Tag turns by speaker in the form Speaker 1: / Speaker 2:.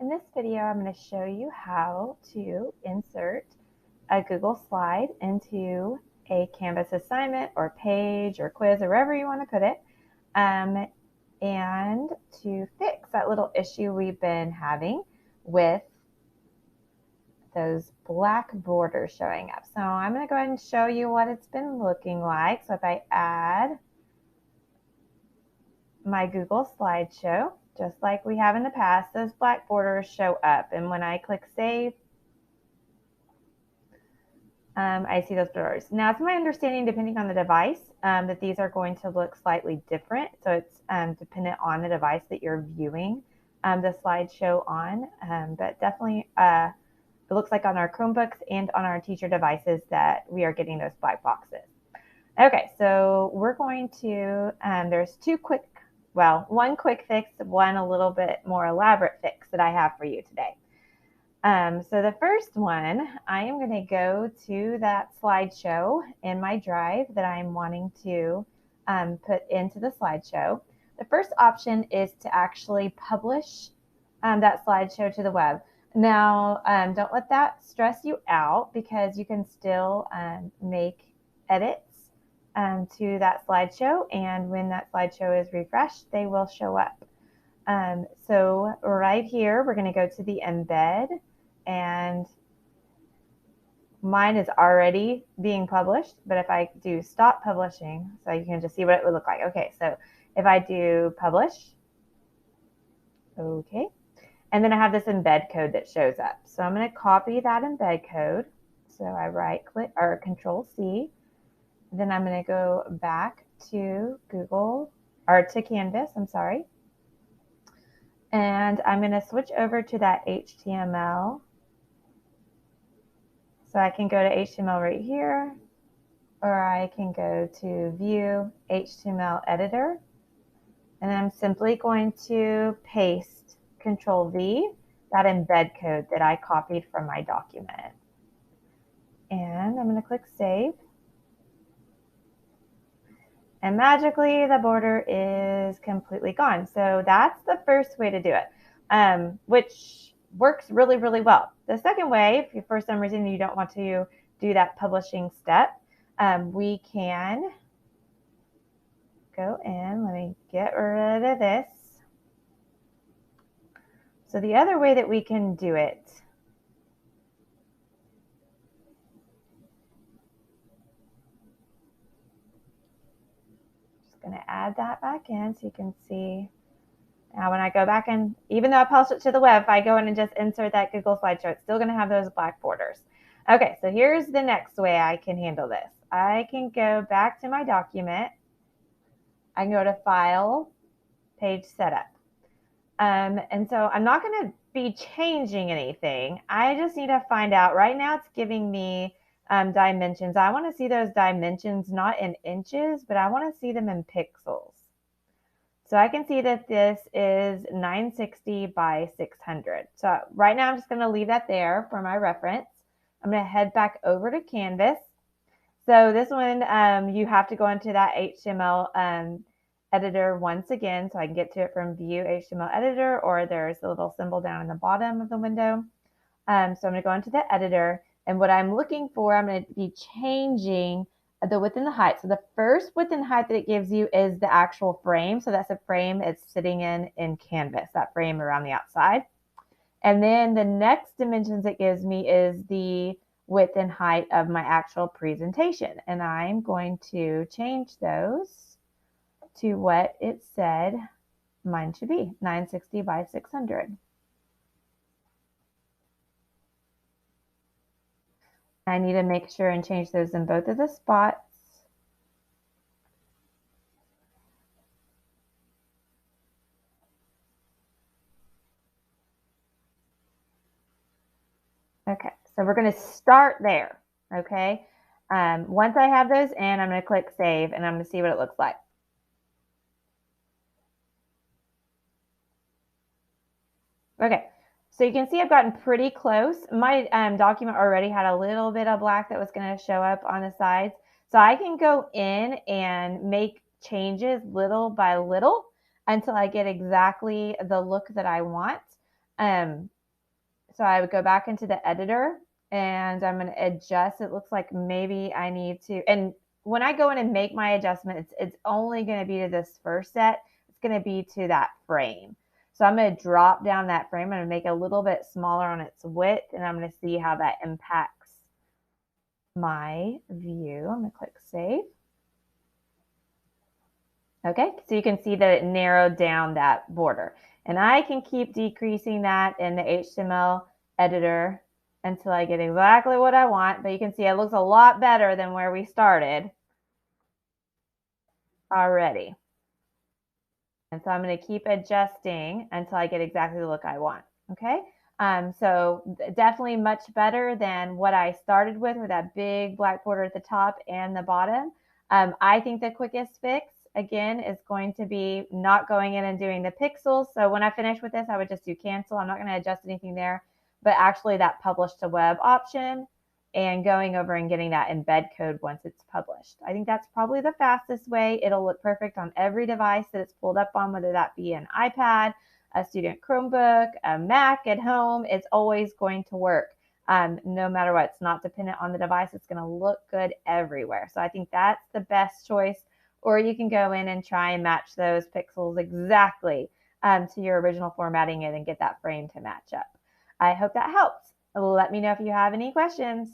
Speaker 1: In this video, I'm going to show you how to insert a Google slide into a Canvas assignment or page or quiz or wherever you want to put it, and to fix that little issue we've been having with those black borders showing up. So I'm going to go ahead and show you what it's been looking like. So if I add my Google slideshow, just like we have in the past, those black borders show up. And when I click save, I see those borders. Now, it's my understanding, depending on the device, that these are going to look slightly different. So it's dependent on the device that you're viewing the slideshow on. But definitely, it looks like on our Chromebooks and on our teacher devices that we are getting those black boxes. Okay, so we're going to, there's one quick fix, one a little bit more elaborate fix that I have for you today. So the first one, I am going to go to that slideshow in my drive that I'm wanting to put into the slideshow. The first option is to actually publish that slideshow to the web. Now, don't let that stress you out, because you can still make edits to that slideshow, and when that slideshow is refreshed, they will show up. So right here, we're going to go to the embed, and mine is already being published, but if I do stop publishing, so you can just see what it would look like. Okay, so if I do publish, okay, and then I have this embed code that shows up. So I'm going to copy that embed code. So I right click or Control C. Then I'm going to go back to Canvas, and I'm going to switch over to that HTML. So I can go to HTML right here, or I can go to View HTML Editor, and I'm simply going to paste Control V, that embed code that I copied from my document. And I'm going to click Save. And magically, the border is completely gone. So that's the first way to do it, which works really, really well. The second way, if for some reason you don't want to do that publishing step, we can go in. Let me get rid of this. So the other way that we can do it going to add that back in so you can see. Now when I go back in, even though I published it to the web, if I go in and just insert that Google slideshow, it's still going to have those black borders. Okay, so here's the next way I can handle this. I can go back to my document. I can go to File, Page Setup. And so I'm not going to be changing anything. I just need to find out. Right now it's giving me dimensions. I want to see those dimensions not in inches, but I want to see them in pixels. So I can see that this is 960 by 600. So right now I'm just going to leave that there for my reference. I'm going to head back over to Canvas. So this one, you have to go into that HTML editor once again, so I can get to it from View HTML Editor, or there's a little symbol down in the bottom of the window. So I'm going to go into the editor, and what I'm looking for, I'm going to be changing the width and the height. So the first width and height that it gives you is the actual frame. So that's the frame it's sitting in Canvas, that frame around the outside. And then the next dimensions it gives me is the width and height of my actual presentation. And I'm going to change those to what it said mine should be, 960 by 600. I need to make sure and change those in both of the spots. Okay, so we're going to start there, okay? Once I have those in, I'm going to click Save, and I'm going to see what it looks like. Okay, so you can see I've gotten pretty close. My document already had a little bit of black that was going to show up on the sides. So I can go in and make changes little by little until I get exactly the look that I want. So I would go back into the editor and I'm going to adjust. It looks like maybe I need to, and when I go in and make my adjustment, it's only going to be to this first set. It's going to be to that frame. So I'm going to drop down that frame. I'm going to make it a little bit smaller on its width, and I'm going to see how that impacts my view. I'm going to click save. Okay, so you can see that it narrowed down that border. And I can keep decreasing that in the HTML editor until I get exactly what I want. But you can see it looks a lot better than where we started already. And so I'm going to keep adjusting until I get exactly the look I want. Okay, so definitely much better than what I started with that big black border at the top and the bottom. I think the quickest fix, again, is going to be not going in and doing the pixels. So when I finish with this, I would just do cancel. I'm not going to adjust anything there, but actually that publish to web option and going over and getting that embed code once it's published. I think that's probably the fastest way. It'll look perfect on every device that it's pulled up on, whether that be an iPad, a student Chromebook, a Mac at home. It's always going to work. No matter what. It's not dependent on the device. It's going to look good everywhere. So I think that's the best choice. Or you can go in and try and match those pixels exactly to your original formatting and get that frame to match up. I hope that helps. Let me know if you have any questions.